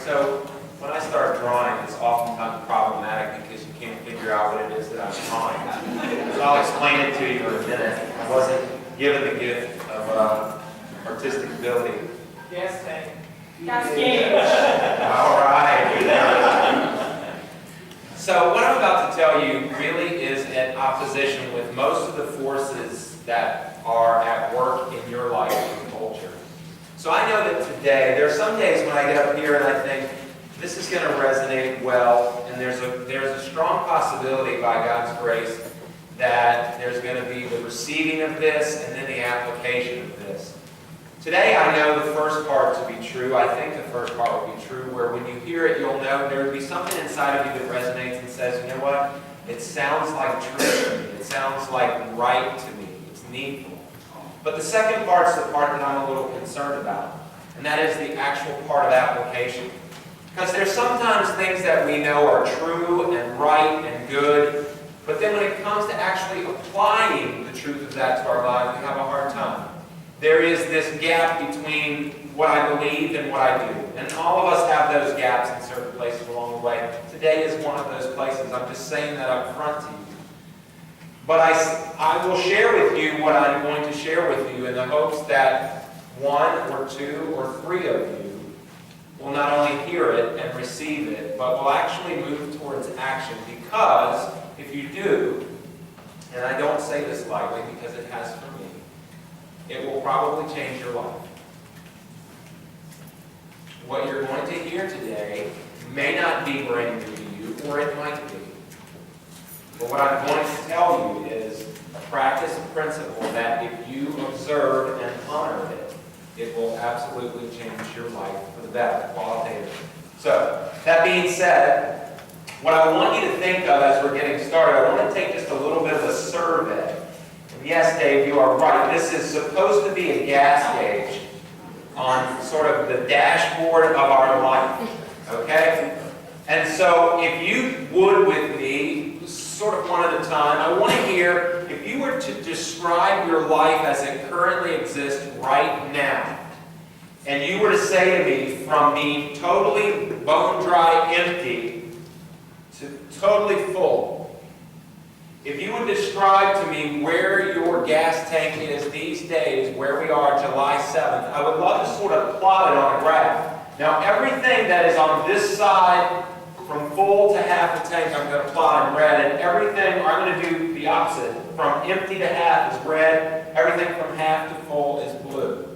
So when I start drawing, it's oftentimes problematic because you can't figure out what it is that I'm drawing. So I'll explain it to you in a minute. I wasn't given the gift of artistic ability. Gas tank. Gas gauge. All right. So what I'm about to tell you really is in opposition with most of the forces that are at work in your life and culture. So I know that today, there are some days when I get up here and I think, this is going to resonate well, and there's a strong possibility by God's grace that there's going to be the receiving of this and then the application of this. Today I know the first part to be true. I think the first part will be true, where when you hear it, you'll know there will be something inside of you that resonates and says, you know what? It sounds like truth to me. It sounds like right to me. It's needful. But the second part's the part that I'm a little concerned about, and that is the actual part of application. Because there's sometimes things that we know are true and right and good, but then when it comes to actually applying the truth of that to our lives, we have a hard time. There is this gap between what I believe and what I do. And all of us have those gaps in certain places along the way. Today is one of those places. I'm just saying that up front to you. But I will share with you what I'm going to share with you in the hopes that one or two or three of you will not only hear it and receive it, but will actually move towards action. Because if you do, and I don't say this lightly because it has for me, it will probably change your life. What you're going to hear today may not be brand new to you, or it might be. But what I'm going to tell you is a practice and principle that if you observe and honor it, it will absolutely change your life for the better, qualitatively. So, that being said, what I want you to think of as we're getting started, I want to take just a little bit of a survey. And yes, Dave, you are right. This is supposed to be a gas gauge on sort of the dashboard of our life. Okay? And so, if you would with me, sort of one at a time, I want to hear, if you were to describe your life as it currently exists right now, and you were to say to me, from being totally bone dry empty to totally full, if you would describe to me where your gas tank is these days, where we are July 7th, I would love to sort of plot it on a graph. Now everything that is on this side, from full to half the tank, I'm going to plot in red, and everything, I'm going to do the opposite. From empty to half is red, everything from half to full is blue.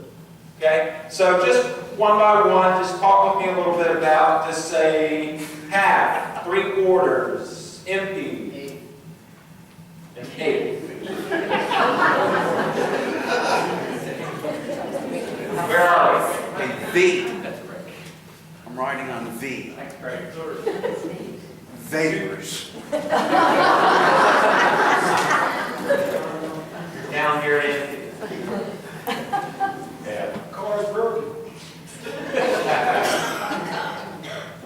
Okay? So just one by one, just talk with me a little bit about, just say half, 3/4, empty, and 8. Where are we? A V. I'm writing on V. That's great. Vapors. Down here empty. Yeah. Car's broken.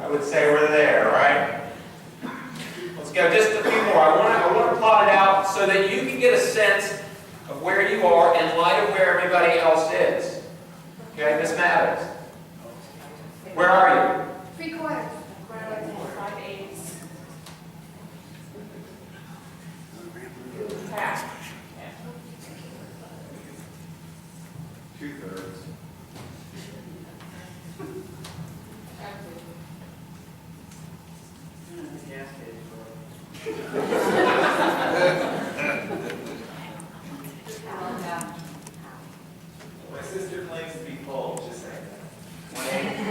I would say we're there, right? Let's go just a few more. I want to plot it out so that you can get a sense of where you are in light of where everybody else is. Okay, this matters. Where are you? 3/4. 5/8. Half. 2/3. Gas My sister claims to be full, just saying that.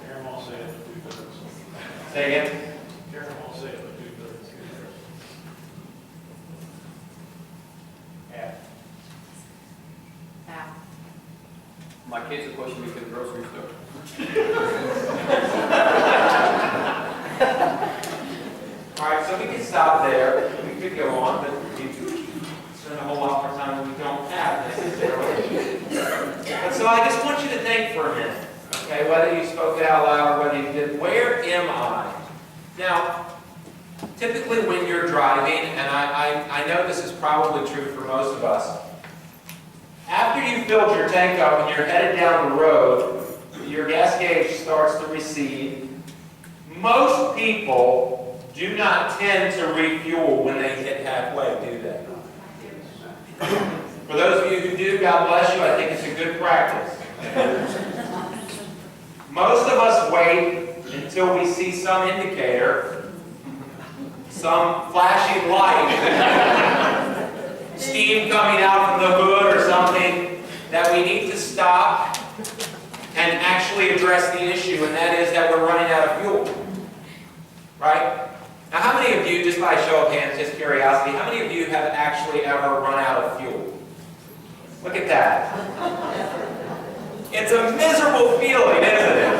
Karen won't say it, but 2/3. Say again. Karen won't say it, but 2/3. Half. Half. My kids are pushing me to the grocery store. All right, so we can stop there. We could go on, but we spend a whole lot more time than we don't have necessarily. But so I just want you to think for a minute, okay, whether you spoke it out loud or whether you did. Where am I? Now, typically when you're driving, and I know this is probably true for most of us, After you filled your tank up and you're headed down the road, your gas gauge starts to recede. Most people do not tend to refuel when they hit halfway, do they? For those of you who do, God bless you, I think it's a good practice. Most of us wait until we see some indicator, some flashing light, steam coming out from the hood or something, that we need to stop and actually address the issue, and that is that we're running out of fuel. Right? Now, how many of you, just by a show of hands, just curiosity, how many of you have actually ever run out of fuel? Look at that. It's a miserable feeling, isn't it?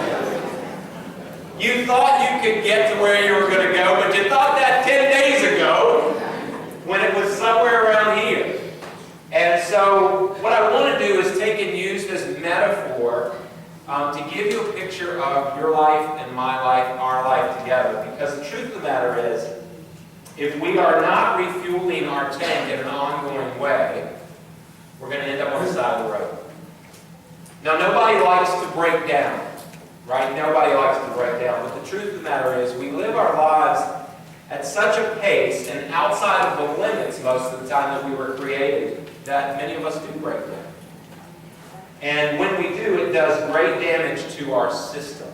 You thought you could get to where you were going to go, but you thought that 10 days ago when it was somewhere around here. And so what I want to do is take and use this metaphor to give you a picture of your life and my life, our life together. Because the truth of the matter is, if we are not refueling our tank in an ongoing way, we're going to end up on the side of the road. Now, nobody likes to break down, right? Nobody likes to break down. But the truth of the matter is, we live our lives at such a pace and outside of the limits most of the time that we were created, that many of us do break down. And when we do, it does great damage to our system.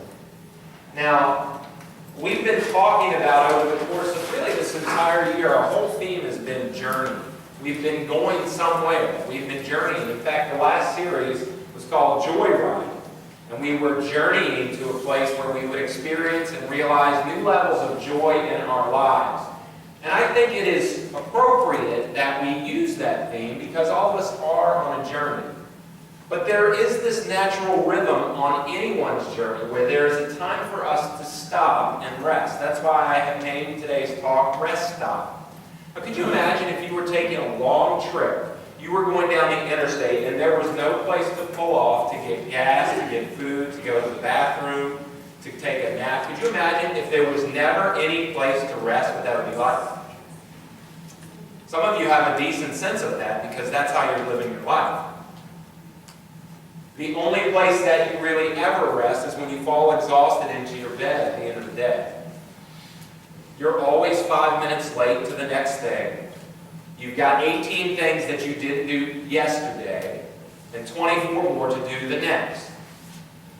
Now, we've been talking about over the course of really this entire year, our whole theme has been journey. We've been going somewhere. We've been journeying. In fact, the last series was called Joyride. And we were journeying to a place where we would experience and realize new levels of joy in our lives. And I think it is appropriate that we use that theme because all of us are on a journey. But there is this natural rhythm on anyone's journey where there is a time for us to stop and rest. That's why I have named today's talk Rest Stop. Now, could you imagine if you were taking a long trip, you were going down the interstate and there was no place to pull off to get gas, to get food, to go to the bathroom, to take a nap? Could you imagine if there was never any place to rest, what that would be like? Some of you have a decent sense of that because that's how you're living your life. The only place that you really ever rest is when you fall exhausted into your bed at the end of the day. You're always 5 minutes late to the next thing. You've got 18 things that you didn't do yesterday and 24 more to do the next.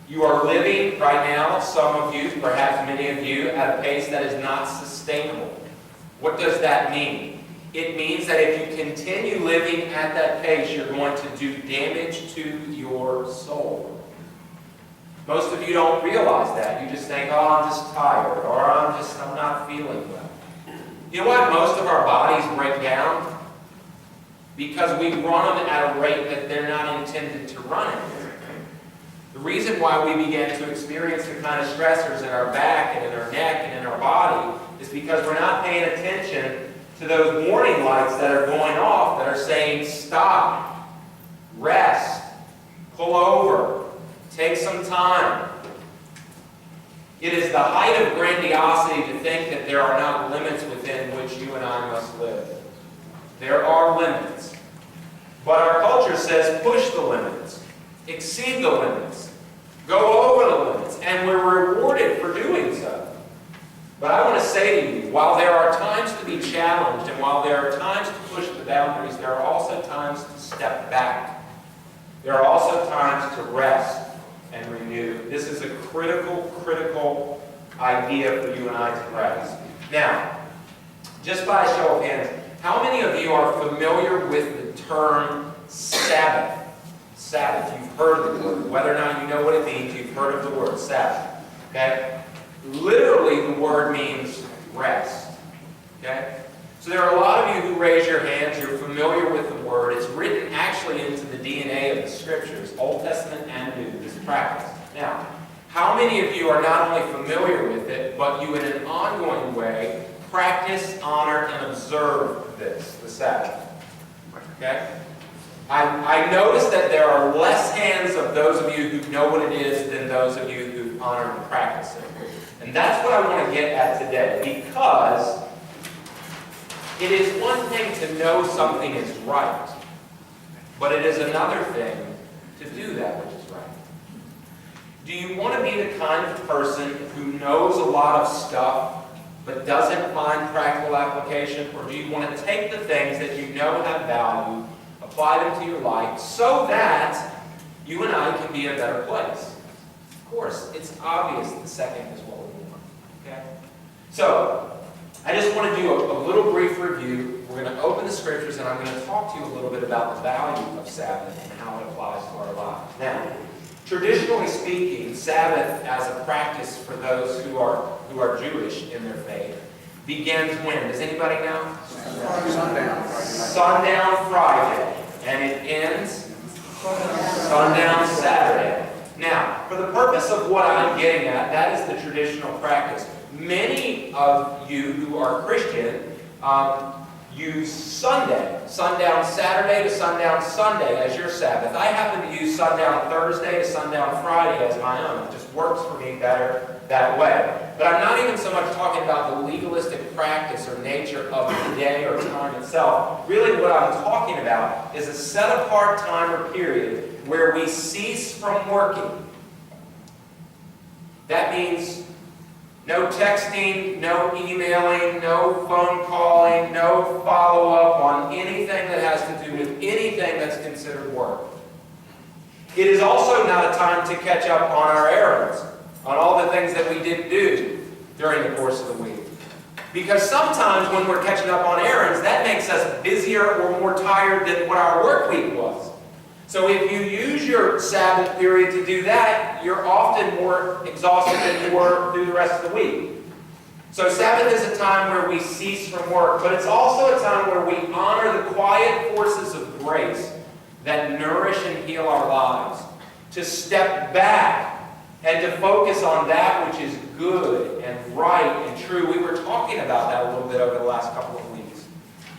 You are living right now, some of you, perhaps many of you, at a pace that is not sustainable. What does that mean? It means that if you continue living at that pace, you're going to do damage to your soul. Most of you don't realize that. You just think, oh, I'm just tired, or I'm not feeling well. You know why most of our bodies break down? Because we run them at a rate that they're not intended to run at. The reason why we begin to experience the kind of stressors in our back and in our neck and in our body is because we're not paying attention to those warning lights that are going off that are saying, stop, rest, pull over, take some time. It is the height of grandiosity to think that there are not limits within which you and I must live. There are limits. But our culture says push the limits, exceed the limits, go over the limits, and we're rewarded for doing so. But I want to say to you, while there are times to be challenged and while there are times to push the boundaries, there are also times to step back. There are also times to rest and renew. This is a critical idea for you and I to grasp. Now, just by a show of hands, how many of you are familiar with the term Sabbath? Sabbath, you've heard the word. Whether or not you know what it means, you've heard of the word Sabbath. Okay? Literally, the word means rest. Okay? So there are a lot of you who raise your hands. You're familiar with the word. It's written actually into the DNA of the Scriptures, Old Testament and New, this practice. Now, how many of you are not only familiar with it, but you in an ongoing way practice, honor, and observe this, the Sabbath? Okay? I notice that there are less hands of those of you who know what it is than those of you who honor and practice it. And that's what I want to get at today, because it is one thing to know something is right. But it is another thing to do that which is right. Do you want to be the kind of person who knows a lot of stuff but doesn't find practical application? Or do you want to take the things that you know have value, apply them to your life, so that you and I can be in a better place? Of course, it's obvious the second is what we want. Okay? So, I just want to do a little brief review. We're going to open the scriptures and I'm going to talk to you a little bit about the value of Sabbath and how it applies to our lives. Now, traditionally speaking, Sabbath as a practice for those who are Jewish in their faith begins when? Does anybody know? Sundown. Sundown Friday. And it ends sundown Saturday. Now, for the purpose of what I'm getting at, that is the traditional practice. Many of you who are Christian use Sunday, sundown Saturday to sundown Sunday as your Sabbath. I happen to use sundown Thursday to sundown Friday as my own. It just works for me better that way. But I'm not even so much talking about the legalistic practice or nature of the day or time itself. Really what I'm talking about is a set-apart time or period where we cease from working. That means no texting, no emailing, no phone calling, no follow-up on anything that has to do with anything that's considered work. It is also not a time to catch up on our errands, on all the things that we didn't do during the course of the week. Because sometimes when we're catching up on errands, that makes us busier or more tired than what our work week was. So if you use your Sabbath period to do that, you're often more exhausted than you were through the rest of the week. So Sabbath is a time where we cease from work, but it's also a time where we honor the quiet forces of grace that nourish and heal our lives. To step back and to focus on that which is good and right and true. We were talking about that a little bit over the last couple of weeks.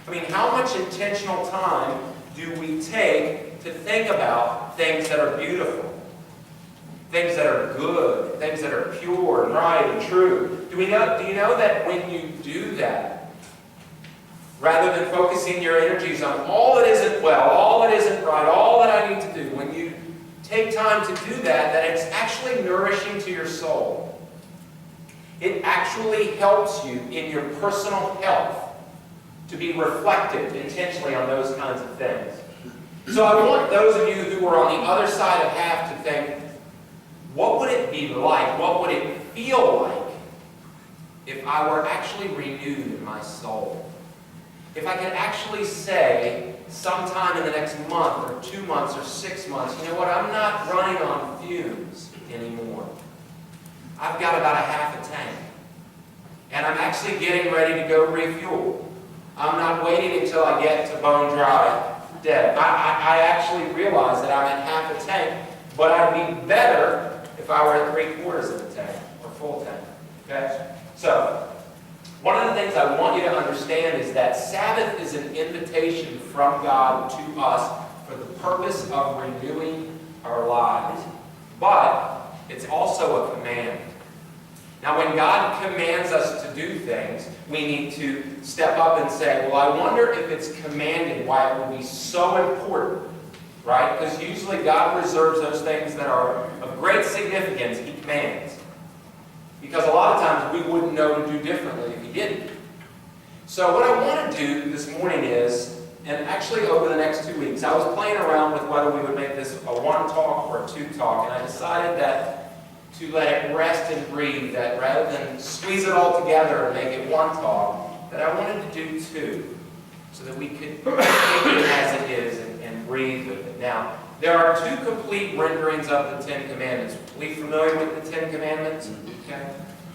I mean, how much intentional time do we take to think about things that are beautiful, things that are good, things that are pure and right and true? Do you know that when you do that, rather than focusing your energies on all that isn't well, all that isn't right, all that I need to do, when you take time to do that, that it's actually nourishing to your soul. It actually helps you in your personal health to be reflective intentionally on those kinds of things. So I want those of you who are on the other side of half to think, what would it be like, what would it feel like if I were actually renewed in my soul? If I could actually say, sometime in the next month or 2 months or 6 months, you know what, I'm not running on fumes anymore. I've got about a half a tank. And I'm actually getting ready to go refuel. I'm not waiting until I get to bone dry dead. I actually realize that I'm at half a tank, but I'd be better if I were at 3/4 of the tank or full tank. Okay? So, one of the things I want you to understand is that Sabbath is an invitation from God to us for the purpose of renewing our lives. But it's also a command. Now, when God commands us to do things, we need to step up and say, well, I wonder if it's commanded, why it will be so important, right? Because usually God reserves those things that are of great significance, He commands. Because a lot of times we wouldn't know to do differently if He didn't. So what I want to do this morning is, and actually over the next 2 weeks, I was playing around with whether we would make this a 1 talk or a 2 talk, and I decided that to let it rest and breathe, that rather than squeeze it all together and make it 1 talk, that I wanted to do 2, so that we could take it as it is and breathe with it. Now, there are 2 complete renderings of the 10 Commandments. Are we familiar with the 10 Commandments? Okay.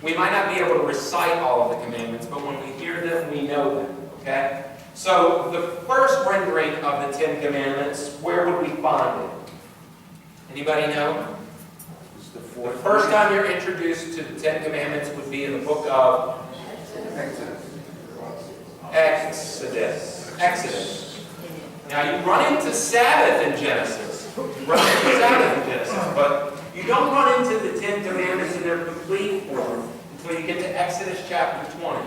We might not be able to recite all of the commandments, but when we hear them, we know them. Okay? So, the first rendering of the 10 Commandments, where would we find it? Anybody know? The first time you're introduced to the 10 Commandments would be in the book of Exodus. Now you run into Sabbath in Genesis. But you don't run into the 10 Commandments in their complete form until you get to Exodus chapter 20.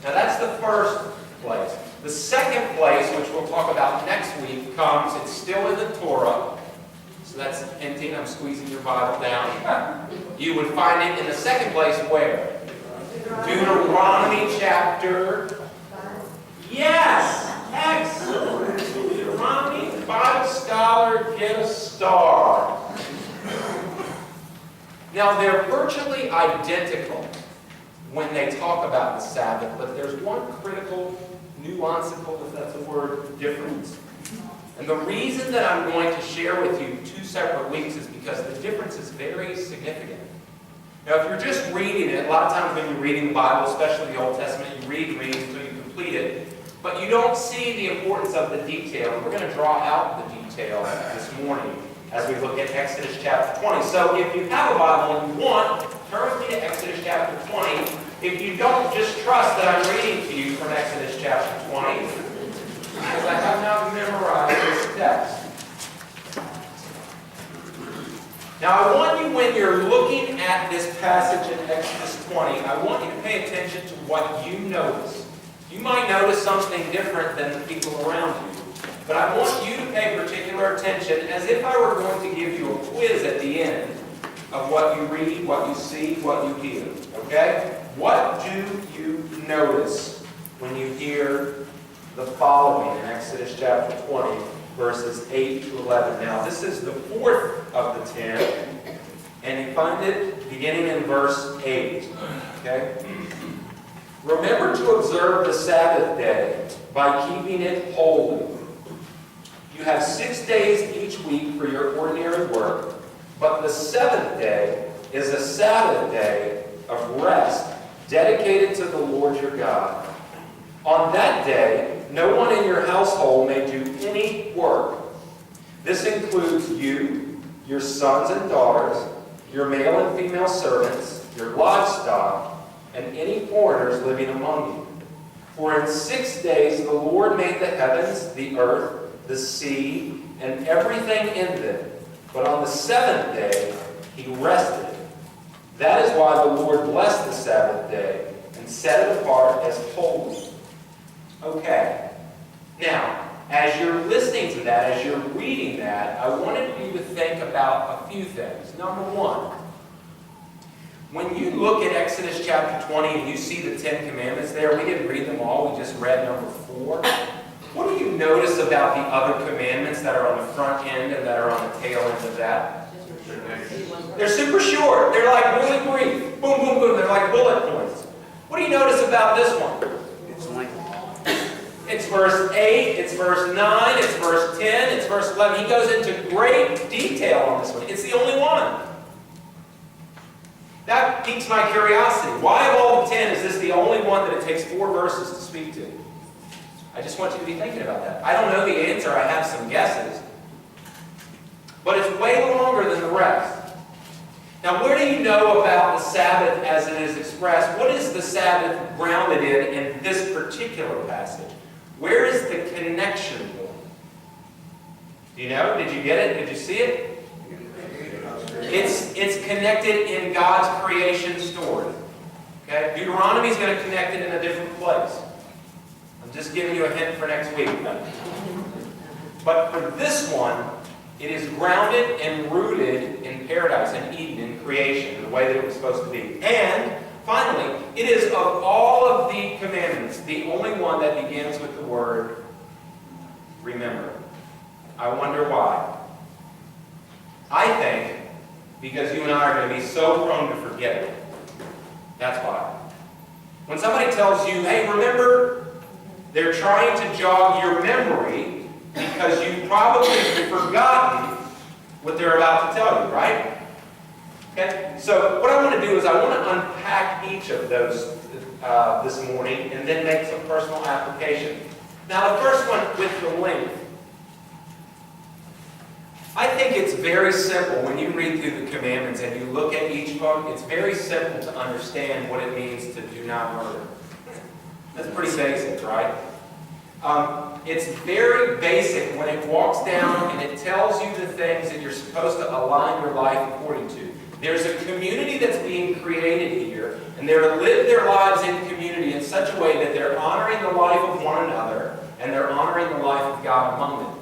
Now that's the first place. The second place, which we'll talk about next week, comes, it's still in the Torah. So that's hinting, I'm squeezing your Bible down. You would find it in the second place where? Deuteronomy chapter. Yes! Excellent! Deuteronomy, Bible scholar, get a star. Now, they're virtually identical when they talk about the Sabbath, but there's one critical, nuanceical, if that's a word, difference. And the reason that I'm going to share with you 2 separate weeks is because the difference is very significant. Now, if you're just reading it, a lot of times when you're reading the Bible, especially the Old Testament, you read until you complete it, but you don't see the importance of the detail. And we're going to draw out the detail this morning as we look at Exodus chapter 20. So if you have a Bible and you want, turn with me to Exodus chapter 20. If you don't, just trust that I'm reading to you from Exodus chapter 20, because I have not memorized this text. Now I want you, when you're looking at this passage in Exodus 20, I want you to pay attention to what you notice. You might notice something different than the people around you, but I want you to pay particular attention as if I were going to give you a quiz at the end of what you read, what you see, what you hear. Okay? What do you notice when you hear the following in Exodus chapter 20, verses 8 to 11? Now, this is the fourth of the 10, and you find it beginning in verse 8. Okay? Remember to observe the Sabbath day by keeping it holy. You have 6 days each week for your ordinary work, but the seventh day is a Sabbath day of rest, dedicated to the Lord your God. On that day, no one in your household may do any work. This includes you, your sons and daughters, your male and female servants, your livestock, and any foreigners living among you. For in 6 days the Lord made the heavens, the earth, the sea, and everything in them. But on the seventh day he rested. That is why the Lord blessed the Sabbath day and set it apart as holy. Okay. Now, as you're listening to that, as you're reading that, I wanted you to think about a few things. Number one, when you look at Exodus chapter 20 and you see the 10 Commandments there, we didn't read them all, we just read number 4. What do you notice about the other commandments that are on the front end and that are on the tail end of that? They're super short. They're like really brief. Boom, boom, boom. They're like bullet points. What do you notice about this one? It's lengthy. It's verse 8, it's verse 9, it's verse 10, it's verse 11. He goes into great detail on this one. It's the only one. That piques my curiosity. Why of all the 10 is this the only one that it takes 4 verses to speak to? I just want you to be thinking about that. I don't know the answer. I have some guesses. But it's way longer than the rest. Now, where do you know about the Sabbath as it is expressed? What is the Sabbath grounded in this particular passage? Where is the connection point? Do you know? Did you get it? Did you see it? It's connected in God's creation story. Okay? Deuteronomy is going to connect it in a different place. I'm just giving you a hint for next week. But for this one, it is grounded and rooted in paradise, in Eden, in creation, the way that it was supposed to be. And finally, it is of all of the commandments, the only one that begins with the word remember. I wonder why. I think because you and I are going to be so prone to forget it. That's why. When somebody tells you, hey, remember, they're trying to jog your memory because you've probably forgotten what they're about to tell you, right? Okay? So what I want to do is I want to unpack each of those this morning and then make some personal application. Now the first one with the length. I think it's very simple when you read through the commandments and you look at each book, it's very simple to understand what it means to do not murder. That's pretty basic, right? It's very basic when it walks down and it tells you the things that you're supposed to align your life according to. There's a community that's being created here, and they're to live their lives in community in such a way that they're honoring the life of one another, and they're honoring the life of God among them.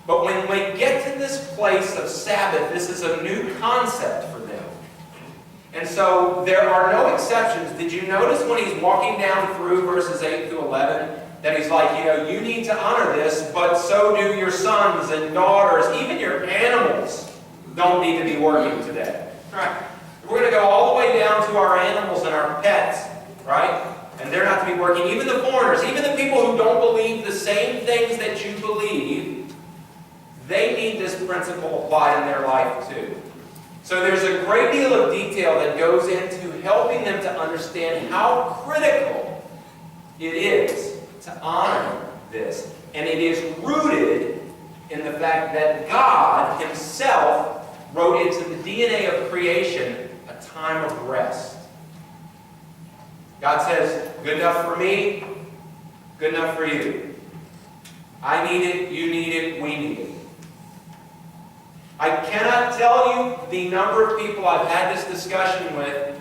But when we get to this place of Sabbath, this is a new concept for them. And so there are no exceptions. Did you notice when he's walking down through verses 8 through 11, that he's like, you need to honor this, but so do your sons and daughters, even your animals don't need to be working today. Right? We're going to go all the way down to our animals and our pets, right? And they're not to be working. Even the foreigners, even the people who don't believe the same things that you believe, they need this principle applied in their life too. So there's a great deal of detail that goes into helping them to understand how critical it is to honor this. And it is rooted in the fact that God Himself wrote into the DNA of creation a time of rest. God says, good enough for me, good enough for you. I need it, you need it, we need it. I cannot tell you the number of people I've had this discussion with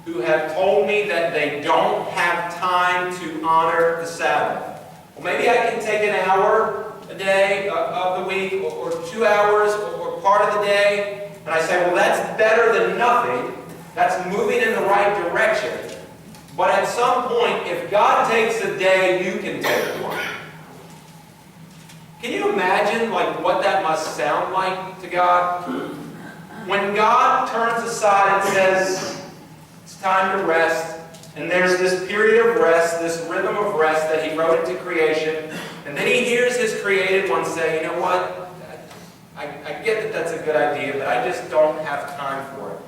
who have told me that they don't have time to honor the Sabbath. Well, maybe I can take an hour a day of the week, or 2 hours, or part of the day, and I say, well, that's better than nothing. That's moving in the right direction. But at some point, if God takes a day, you can take one. Can you imagine what that must sound like to God? When God turns aside and says, it's time to rest, and there's this period of rest, this rhythm of rest that He wrote into creation, and then He hears His created ones say, you know what? I get that that's a good idea, but I just don't have time for it.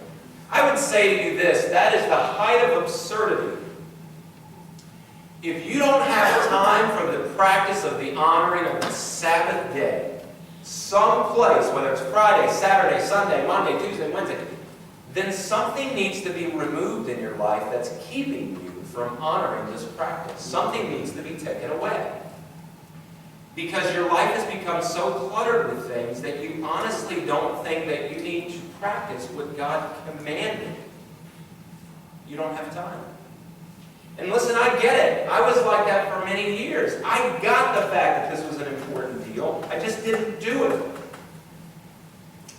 I would say to you this, that is the height of absurdity. If you don't have time for the practice of the honoring of the Sabbath day, someplace, whether it's Friday, Saturday, Sunday, Monday, Tuesday, Wednesday, then something needs to be removed in your life that's keeping you from honoring this practice. Something needs to be taken away. Because your life has become so cluttered with things that you honestly don't think that you need to practice what God commanded. You don't have time. And listen, I get it. I was like that for many years. I got the fact that this was an important deal. I just didn't do it.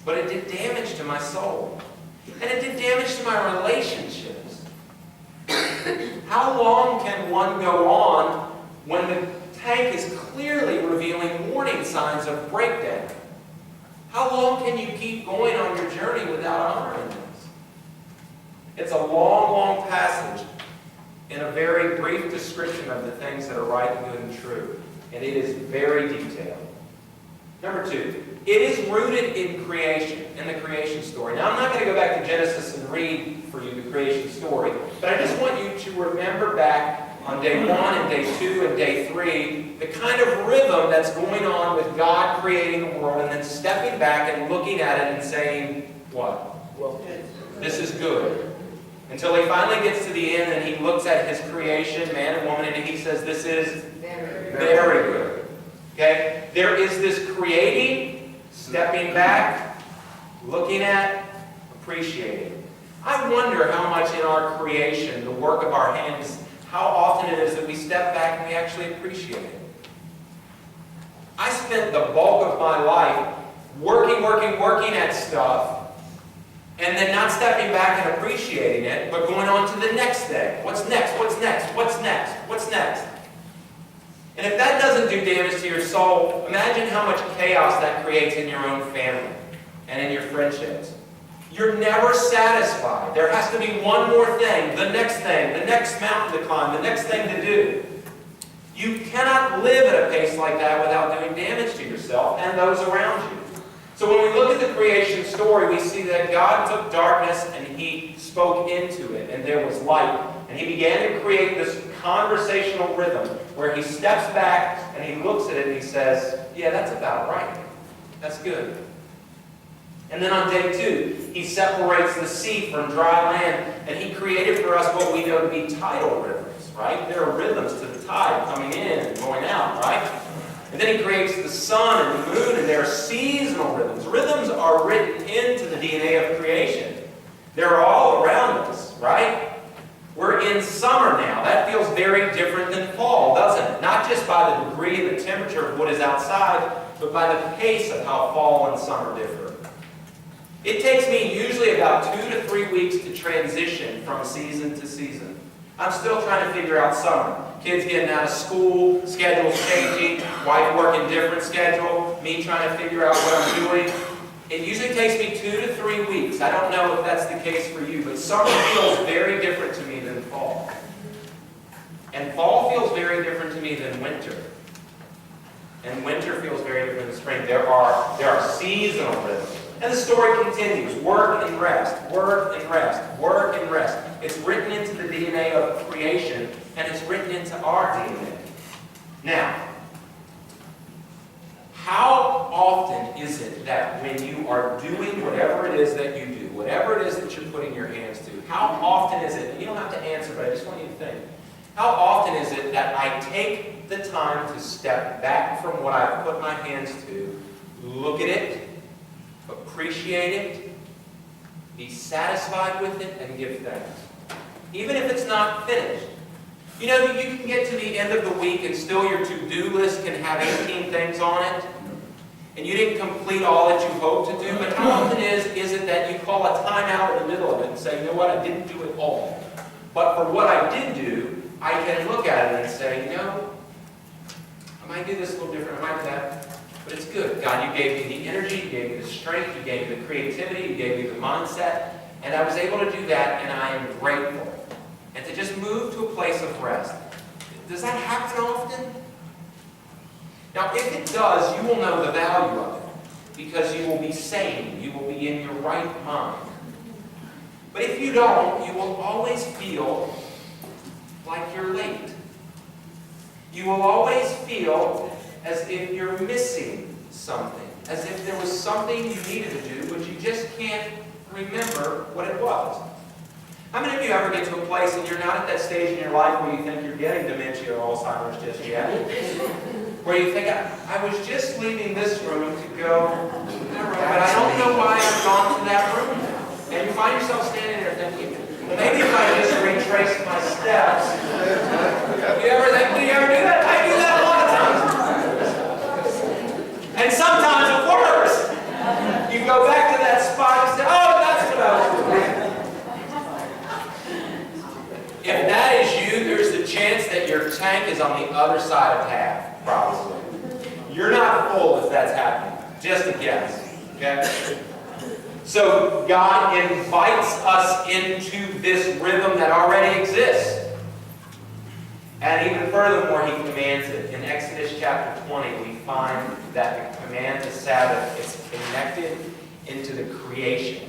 But it did damage to my soul. And it did damage to my relationships. How long can one go on when the tank is clearly revealing warning signs of breakdown? How long can you keep going on your journey without honoring this? It's a long, long passage in a very brief description of the things that are right, good, and true. And it is very detailed. Number 2, it is rooted in creation, in the creation story. Now, I'm not going to go back to Genesis and read for you the creation story, but I just want you to remember back on day 1 and day 2 and day 3, the kind of rhythm that's going on with God creating the world and then stepping back and looking at it and saying, what? Well, this is good. Until He finally gets to the end and He looks at His creation, man and woman, and He says, this is very good. Okay? There is this creating, stepping back, looking at, appreciating. I wonder how much in our creation, the work of our hands, how often it is that we step back and we actually appreciate it. I spent the bulk of my life working at stuff, and then not stepping back and appreciating it, but going on to the next day. What's next? What's next? What's next? What's next? And if that doesn't do damage to your soul, imagine how much chaos that creates in your own family and in your friendships. You're never satisfied. There has to be one more thing, the next mountain to climb, the next thing to do. You cannot live at a pace like that without doing damage to yourself and those around you. So when we look at the creation story, we see that God took darkness and He spoke into it, and there was light. And He began to create this conversational rhythm where He steps back and He looks at it and He says, yeah, that's about right. That's good. And then on day 2, He separates the sea from dry land, and He created for us what we know to be tidal rhythms, right? There are rhythms to the tide coming in and going out, right? And then He creates the sun and the moon, and there are seasonal rhythms. Rhythms are written into the DNA of creation. They're all around us, right? We're in summer now. That feels very different than fall, doesn't it? Not just by the degree and the temperature of what is outside, but by the pace of how fall and summer differ. It takes me usually about 2 to 3 weeks to transition from season to season. I'm still trying to figure out summer. Kids getting out of school, schedules changing, wife working different schedule, me trying to figure out what I'm doing. It usually takes me 2 to 3 weeks. I don't know if that's the case for you, but summer feels very different to me than fall. And fall feels very different to me than winter. And winter feels very different than spring. There are seasonal rhythms. And the story continues. Work and rest, work and rest, work and rest. It's written into the DNA of creation, and it's written into our DNA. Now, how often is it that when you are doing whatever it is that you do, whatever it is that you're putting your hands to, how often is it, and you don't have to answer, but I just want you to think, how often is it that I take the time to step back from what I've put my hands to, look at it, appreciate it, be satisfied with it, and give thanks? Even if it's not finished. You know, you can get to the end of the week and still your to-do list can have 18 things on it, and you didn't complete all that you hoped to do, but how often is it that you call a time out in the middle of it and say, you know what, I didn't do it all. But for what I did do, I can look at it and say, you know, I might do this a little different, I might do that, but it's good. God, you gave me the energy, you gave me the strength, you gave me the creativity, you gave me the mindset, and I was able to do that, and I am grateful. And to just move to a place of rest. Does that happen often? Now, if it does, you will know the value of it, because you will be sane, you will be in your right mind. But if you don't, you will always feel like you're late. You will always feel as if you're missing something, as if there was something you needed to do, but you just can't remember what it was. How many of you ever get to a place and you're not at that stage in your life where you think you're getting dementia or Alzheimer's just yet? Where you think, I was just leaving this room to go to that room, but I don't know why I've gone to that room now. And you find yourself standing there thinking, well, maybe if I just retrace my steps. You ever do that? I do that a lot of times. And sometimes it works. You go back to that spot and say, oh, that's what I was doing. If that is you, there's the chance that your tank is on the other side of half, probably. You're not full if that's happening. Just a guess. Okay? So God invites us into this rhythm that already exists. And even furthermore, He commands it. In Exodus chapter 20, we find that the command to Sabbath is connected into the creation.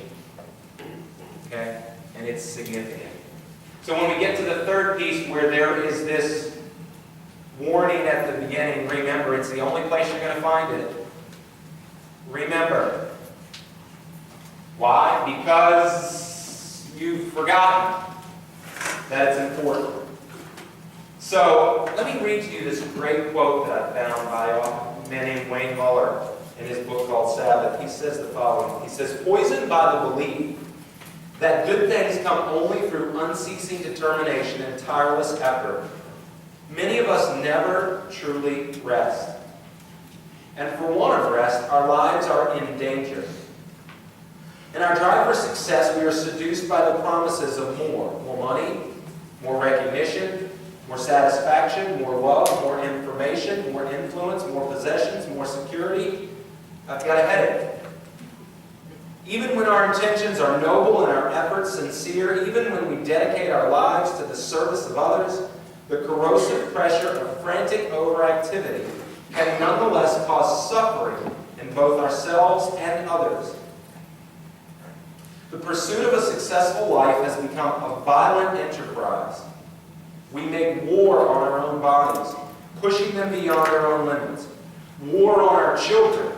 Okay? And it's significant. So when we get to the third piece where there is this warning at the beginning, remember, it's the only place you're going to find it. Remember. Why? Because you've forgotten that it's important. So let me read to you this great quote that I found by a man named Wayne Muller in his book called Sabbath. He says the following. He says, poisoned by the belief that good things come only through unceasing determination and tireless effort, many of us never truly rest. And for want of rest, our lives are in danger. In our drive for success, we are seduced by the promises of more. More money, more recognition, more satisfaction, more love, more information, more influence, more possessions, more security. I've got a headache. Even when our intentions are noble and our efforts sincere, even when we dedicate our lives to the service of others, the corrosive pressure of frantic overactivity can nonetheless cause suffering in both ourselves and others. The pursuit of a successful life has become a violent enterprise. We make war on our own bodies, pushing them beyond their own limits. War on our children,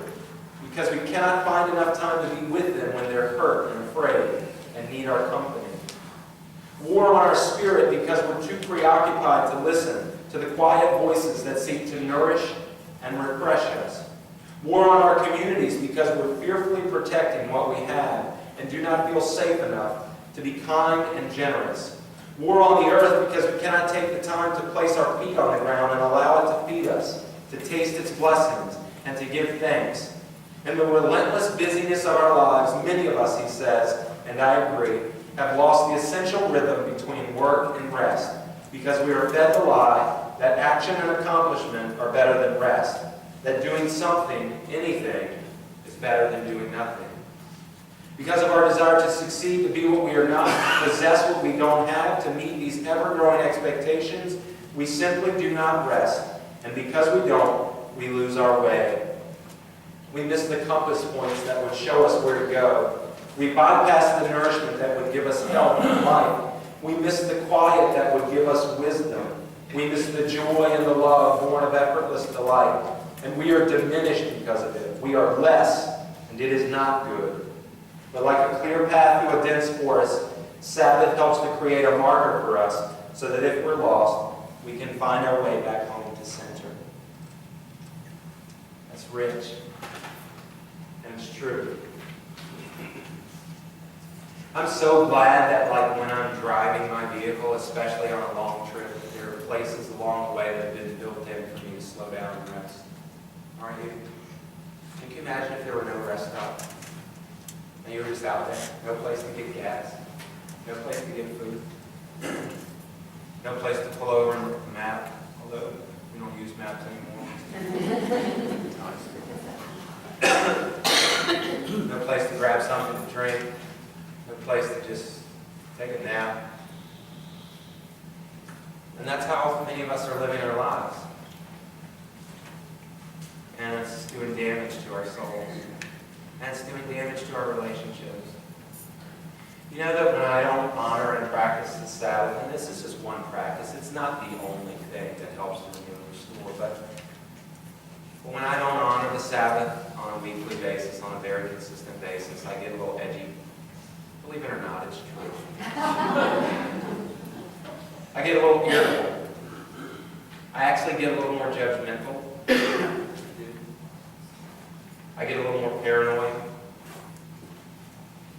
because we cannot find enough time to be with them when they're hurt and afraid and need our company. War on our spirit because we're too preoccupied to listen to the quiet voices that seek to nourish and refresh us. War on our communities because we're fearfully protecting what we have and do not feel safe enough to be kind and generous. War on the earth because we cannot take the time to place our feet on the ground and allow it to feed us, to taste its blessings, and to give thanks. In the relentless busyness of our lives, many of us, he says, and I agree, have lost the essential rhythm between work and rest because we are fed the lie that action and accomplishment are better than rest, that doing something, anything, is better than doing nothing. Because of our desire to succeed, to be what we are not, to possess what we don't have, to meet these ever-growing expectations, we simply do not rest. And because we don't, we lose our way. We miss the compass points that would show us where to go. We bypass the nourishment that would give us health and life. We miss the quiet that would give us wisdom. We miss the joy and the love born of effortless delight. And we are diminished because of it. We are less, and it is not good. But like a clear path through a dense forest, Sabbath helps to create a marker for us so that if we're lost, we can find our way back home to center. That's rich. And it's true. I'm so glad that when I'm driving my vehicle, especially on a long trip, there are places along the way that have been built in for me to slow down and rest. Aren't you? Can you imagine if there were no rest stop? And you were just out there, no place to get gas, no place to get food, no place to pull over and look at the map, although we don't use maps anymore. No place to grab something to drink, no place to just take a nap. And that's how many of us are living our lives. And it's doing damage to our souls. And it's doing damage to our relationships. You know that when I don't honor and practice the Sabbath, and this is just one practice, it's not the only thing that helps to renew and restore, but when I don't honor the Sabbath on a weekly basis, on a very consistent basis, I get a little edgy. Believe it or not, it's true. I get a little irritable. I actually get a little more judgmental. I get a little more paranoid.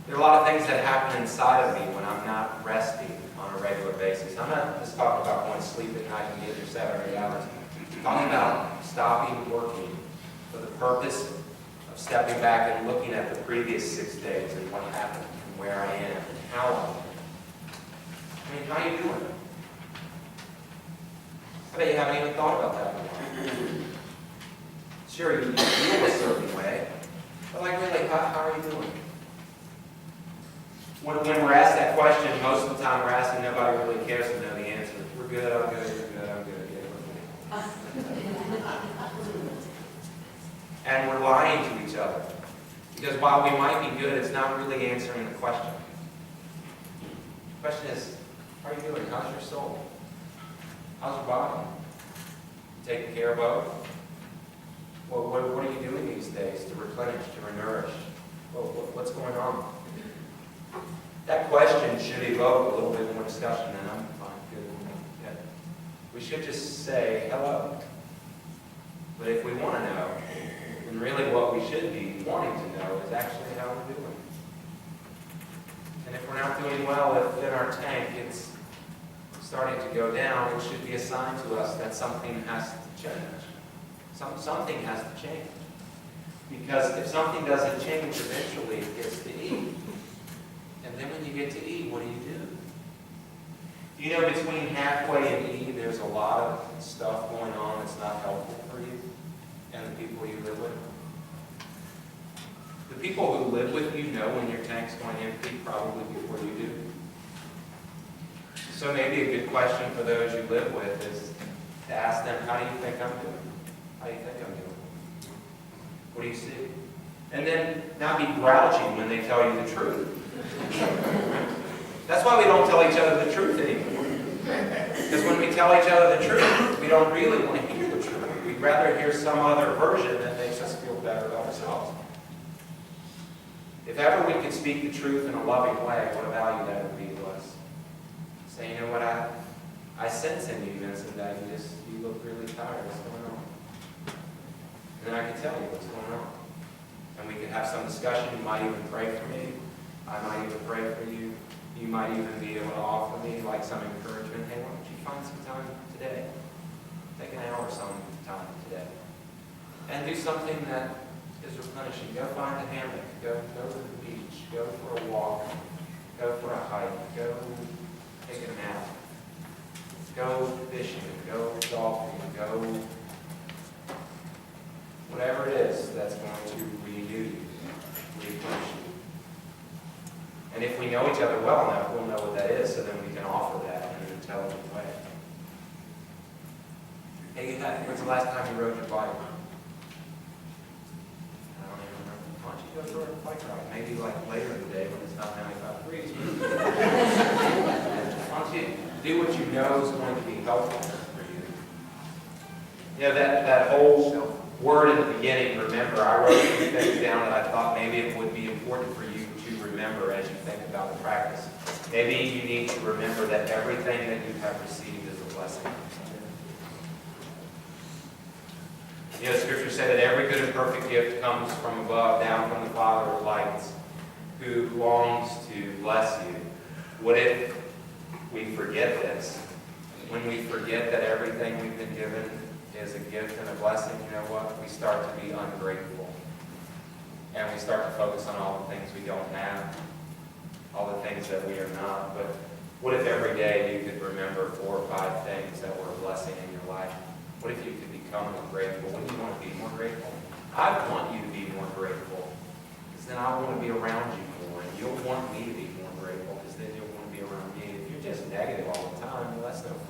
There are a lot of things that happen inside of me when I'm not resting on a regular basis. I'm not just talking about going to sleep at night and getting your 7 or 8 hours. I'm talking about stopping working for the purpose of stepping back and looking at the previous 6 days and what happened and where I am and how I am. I mean, how are you doing? I bet you haven't even thought about that before. Sure, you feel a certain way, but really, how are you doing? When we're asked that question, most of the time we're asking, nobody really cares to know the answer. We're good, I'm good, you're good, I'm good, yeah, we're good. And we're lying to each other. Because while we might be good, it's not really answering the question. The question is, how are you doing? How's your soul? How's your body? You taking care of both? Well, what are you doing these days to replenish, to renourish? Well, what's going on? That question should evoke a little bit more discussion, and I'm fine, good. Yeah. We should just say hello. But if we want to know, then really what we should be wanting to know is actually how we're doing. And if we're not doing well within our tank, it's starting to go down, it should be a sign to us that something has to change. Something has to change. Because if something doesn't change, eventually it gets to E. And then when you get to E, what do? You know, between halfway and E, there's a lot of stuff going on that's not helpful for you and the people you live with. The people who live with you know when your tank's going empty probably before you do. So maybe a good question for those you live with is to ask them, how do you think I'm doing? How do you think I'm doing? What do you see? And then not be grouchy when they tell you the truth. That's why we don't tell each other the truth anymore. Because when we tell each other the truth, we don't really want to hear the truth. We'd rather hear some other version that makes us feel better about ourselves. If ever we could speak the truth in a loving way, what a value that would be to us. Say, you know what, I sense in you, Vincent, that you look really tired. What's going on? And then I can tell you what's going on. And we could have some discussion. You might even pray for me. I might even pray for you. You might even be able to offer me like some encouragement. Hey, why don't you find some time today? Take an hour some time today. And do something that is replenishing. Go find a hammock. Go to the beach. Go for a walk. Go for a hike. Go take a nap. Go fishing. Go golfing. Go whatever it is that's going to renew you, replenish you. And if we know each other well enough, we'll know what that is, so then we can offer that in an intelligent way. Hey, when's the last time you rode your bike? I don't even remember. Why don't you go for a bike ride? Maybe like later in the day when it's not 95 degrees. Why don't you do what you know is going to be helpful for you? You know, that whole word in the beginning, remember, I wrote a few things down that I thought maybe it would be important for you to remember as you think about the practice. Maybe you need to remember that everything that you have received is a blessing. You know, Scripture said that every good and perfect gift comes from above, down from the Father of lights, who longs to bless you. What if we forget this? When we forget that everything we've been given is a gift and a blessing, you know what? We start to be ungrateful. And we start to focus on all the things we don't have, all the things that we are not. But what if every day you could remember 4 or 5 things that were a blessing in your life? What if you could become more grateful? Wouldn't you want to be more grateful? I want you to be more grateful, because then I want to be around you more, and you'll want me to be more grateful, because then you'll want to be around me. If you're just negative all the time, well, that's no fun.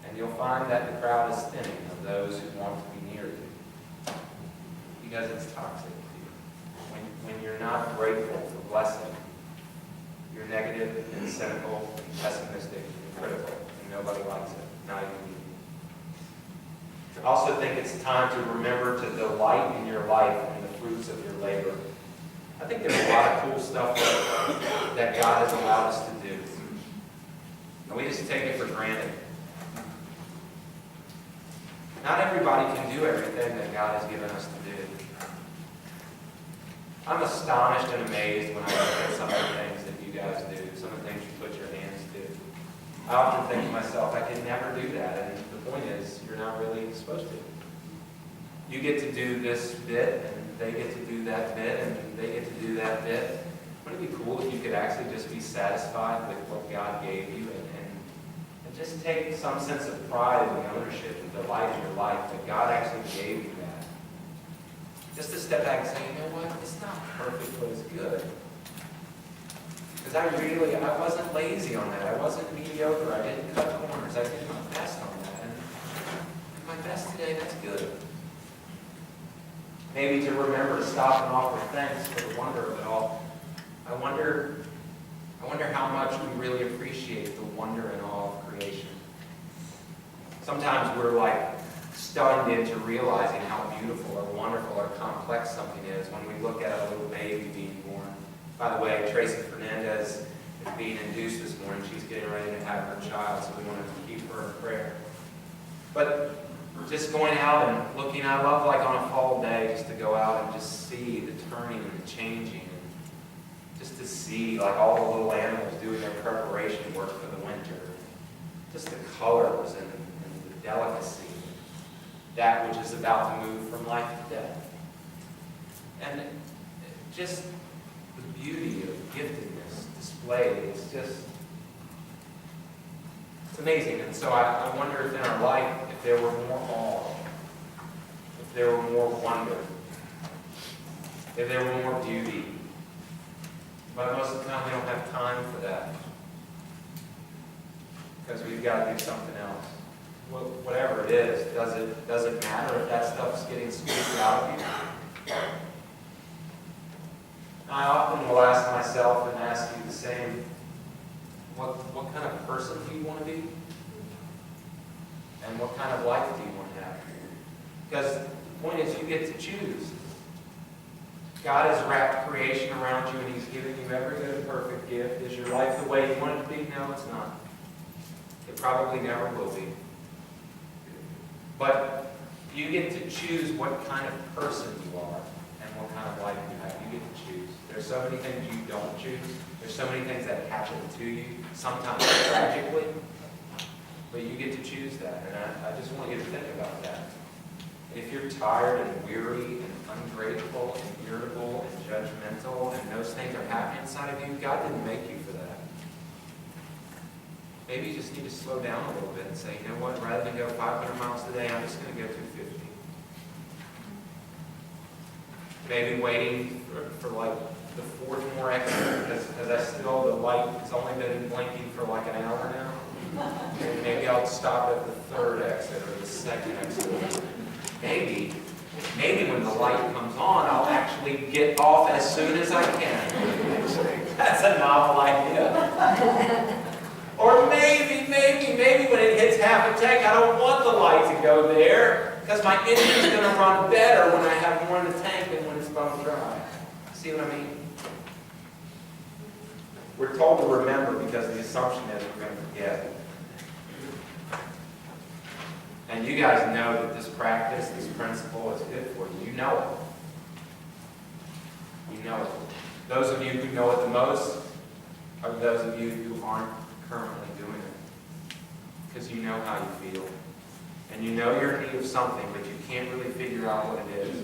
And you'll find that the crowd is thinning of those who want to be near you, because it's toxic to you. When you're not grateful for blessing, you're negative and cynical and pessimistic and critical, and nobody likes it, not even you. I also think it's time to remember to delight in your life and the fruits of your labor. I think there's a lot of cool stuff that God has allowed us to do, and we just take it for granted. Not everybody can do everything that God has given us to do. I'm astonished and amazed when I look at some of the things that you guys do, some of the things you put your hands to. I often think to myself, I can never do that, and the point is, you're not really supposed to. You get to do this bit, and they get to do that bit, and they get to do that bit. Wouldn't it be cool if you could actually just be satisfied with what God gave you, and just take some sense of pride in the ownership and delight in your life that God actually gave you that. Just to step back and say, you know what, it's not perfect, but it's good. Because I wasn't lazy on that. I wasn't mediocre. I didn't cut corners. I did my best on that. And my best today, that's good. Maybe to remember to stop and offer thanks for the wonder of it all. I wonder how much we really appreciate the wonder and awe of creation. Sometimes we're like stunned into realizing how beautiful or wonderful or complex something is when we look at a little baby being born. By the way, Tracy Fernandez is being induced this morning. She's getting ready to have her child, so we want to keep her in prayer. But just going out and looking, I love like on a fall day just to go out and just see the turning and the changing, and just to see like all the little animals doing their preparation work for the winter. Just the colors and the delicacy, that which is about to move from life to death. And just the beauty of giftedness displayed, it's amazing. And so I wonder if in our life, if there were more awe, if there were more wonder, if there were more beauty. But most of the time we don't have time for that, because we've got to do something else. Well, whatever it is, does it matter if that stuff's getting squeezed out of you? I often will ask myself and ask you the same, what kind of person do you want to be? And what kind of life do you want to have? Because the point is, you get to choose. God has wrapped creation around you, and He's given you every good and perfect gift. Is your life the way you want it to be? No, it's not. It probably never will be. But you get to choose what kind of person you are and what kind of life you have. You get to choose. There's so many things you don't choose. There's so many things that happen to you, sometimes tragically, but you get to choose that. And I just want you to think about that. And if you're tired and weary and ungrateful and irritable and judgmental and those things are happening inside of you, God didn't make you for that. Maybe you just need to slow down a little bit and say, you know what, rather than go 500 miles today, I'm just going to go 250. Maybe waiting for like the fourth more exit because the light has only been blinking for like an hour now. And maybe I'll stop at the third exit or the second exit. Maybe when the light comes on, I'll actually get off as soon as I can. That's a novel idea. Or maybe when it hits half a tank, I don't want the light to go there because my engine's going to run better when I have more in the tank than when it's bone dry. See what I mean? We're told to remember because the assumption is we're going to forget. And you guys know that this practice, this principle is good for you. You know it. You know it. Those of you who know it the most are those of you who aren't currently doing it. Because you know how you feel. And you know you're in need of something, but you can't really figure out what it is.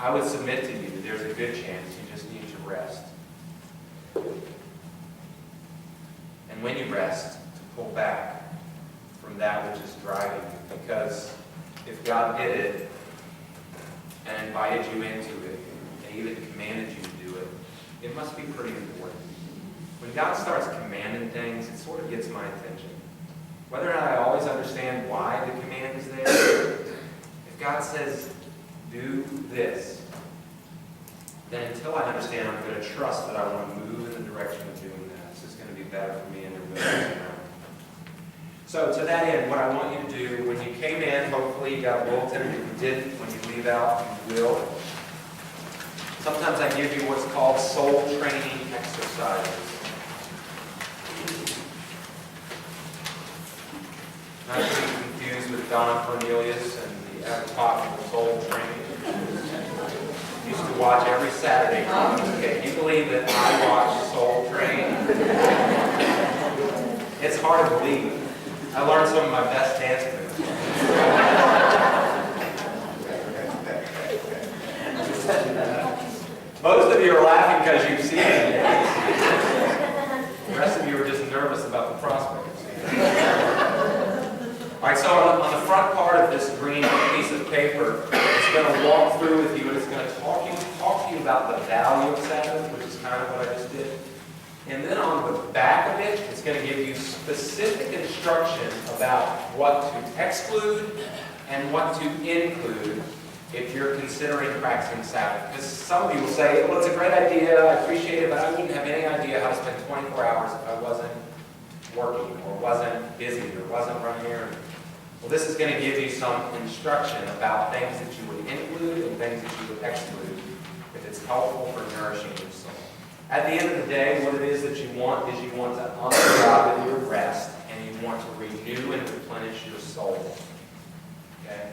I would submit to you that there's a good chance you just need to rest. And when you rest, to pull back from that which is driving you. Because if God did it and invited you into it, and even commanded you to do it, it must be pretty important. When God starts commanding things, it sort of gets my attention. Whether or not I always understand why the command is there, if God says, do this, then until I understand, I'm going to trust that I want to move in the direction of doing that. It's just going to be better for me and everybody else around. So to that end, what I want you to do, when you came in, hopefully you got a bulletin. If you didn't, when you leave out, you will. Sometimes I give you what's called soul training exercises. Not to be confused with Don Cornelius and the apocryphal soul training. Used to watch every Saturday. Okay, you believe that I watch Soul Train? It's hard to believe. I learned some of my best dance moves. Most of you are laughing because you've seen it. The rest of you are just nervous about the prospect of seeing it. All right, so on the front part of this green piece of paper, it's going to walk through with you and it's going to talk to you about the value of Sabbath, which is kind of what I just did. And then on the back of it, it's going to give you specific instruction about what to exclude and what to include if you're considering practicing Sabbath. Because some of you will say, well, it's a great idea, I appreciate it, but I wouldn't have any idea how to spend 24 hours if I wasn't working or wasn't busy or wasn't running errands. Well, this is going to give you some instruction about things that you would include and things that you would exclude if it's helpful for nourishing your soul. At the end of the day, what it is that you want is you want to honor God with your rest and you want to renew and replenish your soul. Okay?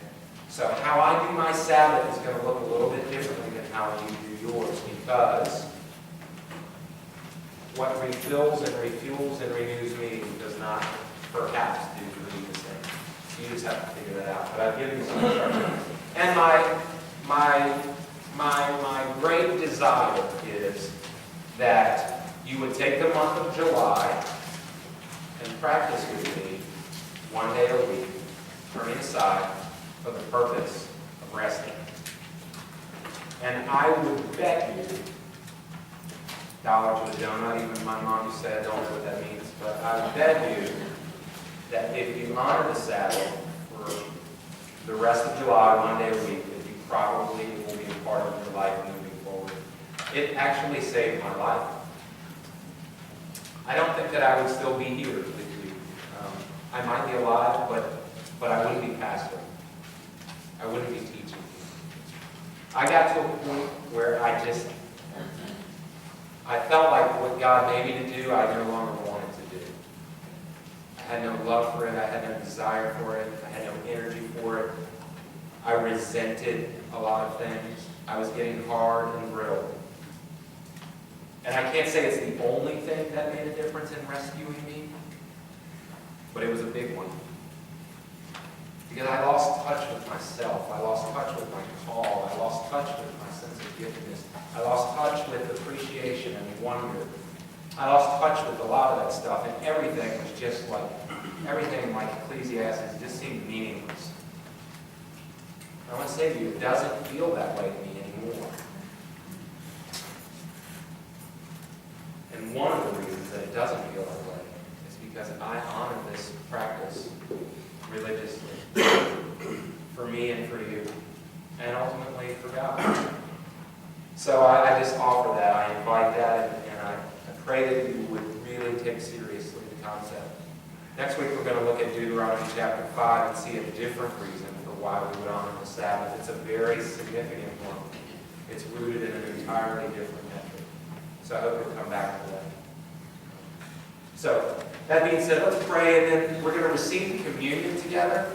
So how I do my Sabbath is going to look a little bit differently than how you do yours because what refills and refuels and renews me does not perhaps do for you the same. You just have to figure that out. But I've given you some instruction. And my great desire is that you would take the month of July and practice with me 1 day a week, turning aside for the purpose of resting. And I would bet you, dollar to the donut, even my mom used to say I don't know what that means, but I would bet you that if you honor the Sabbath for the rest of July, 1 day a week, that you probably will be a part of your life moving forward. It actually saved my life. I don't think that I would still be here with you. I might be alive, but I wouldn't be pastoring. I wouldn't be teaching. I got to a point where I felt like what God made me to do, I no longer wanted to do. I had no love for it. I had no desire for it. I had no energy for it. I resented a lot of things. I was getting hard and brittle. And I can't say it's the only thing that made a difference in rescuing me, but it was a big one. Because I lost touch with myself. I lost touch with my call. I lost touch with my sense of giftedness. I lost touch with appreciation and wonder. I lost touch with a lot of that stuff, and everything was just like, everything like Ecclesiastes just seemed meaningless. I want to say to you, it doesn't feel that way to me anymore. And one of the reasons that it doesn't feel that way is because I honor this practice religiously for me and for you, and ultimately for God. So I just offer that. I invite that, and I pray that you would really take seriously the concept. Next week we're going to look at Deuteronomy chapter 5 and see a different reason for why we would honor the Sabbath. It's a very significant one. It's rooted in an entirely different metric. So I hope you'll come back to that. So, that being said, let's pray, and then we're going to receive communion together,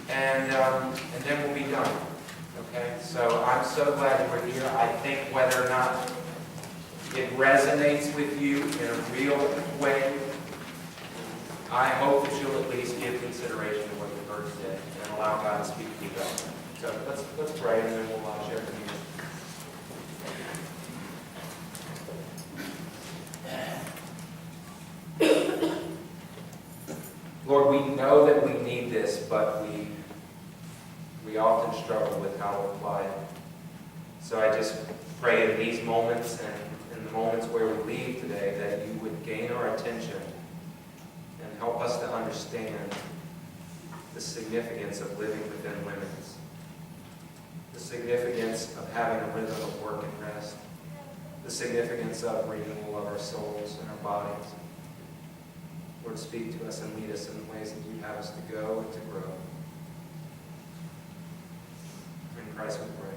and then we'll be done. Okay? So I'm so glad you were here. I think whether or not it resonates with you in a real way, I hope that you'll at least give consideration to what the verse said and allow God to speak to you about it. So let's pray, and then we'll share communion. Lord, we know that we need this, but we often struggle with how to apply it. So I just pray in these moments and in the moments where we leave today that you would gain our attention and help us to understand the significance of living within limits, the significance of having a rhythm of work and rest, the significance of renewal of our souls and our bodies. Lord, speak to us and lead us in the ways that you have us to go and to grow. In Christ we pray.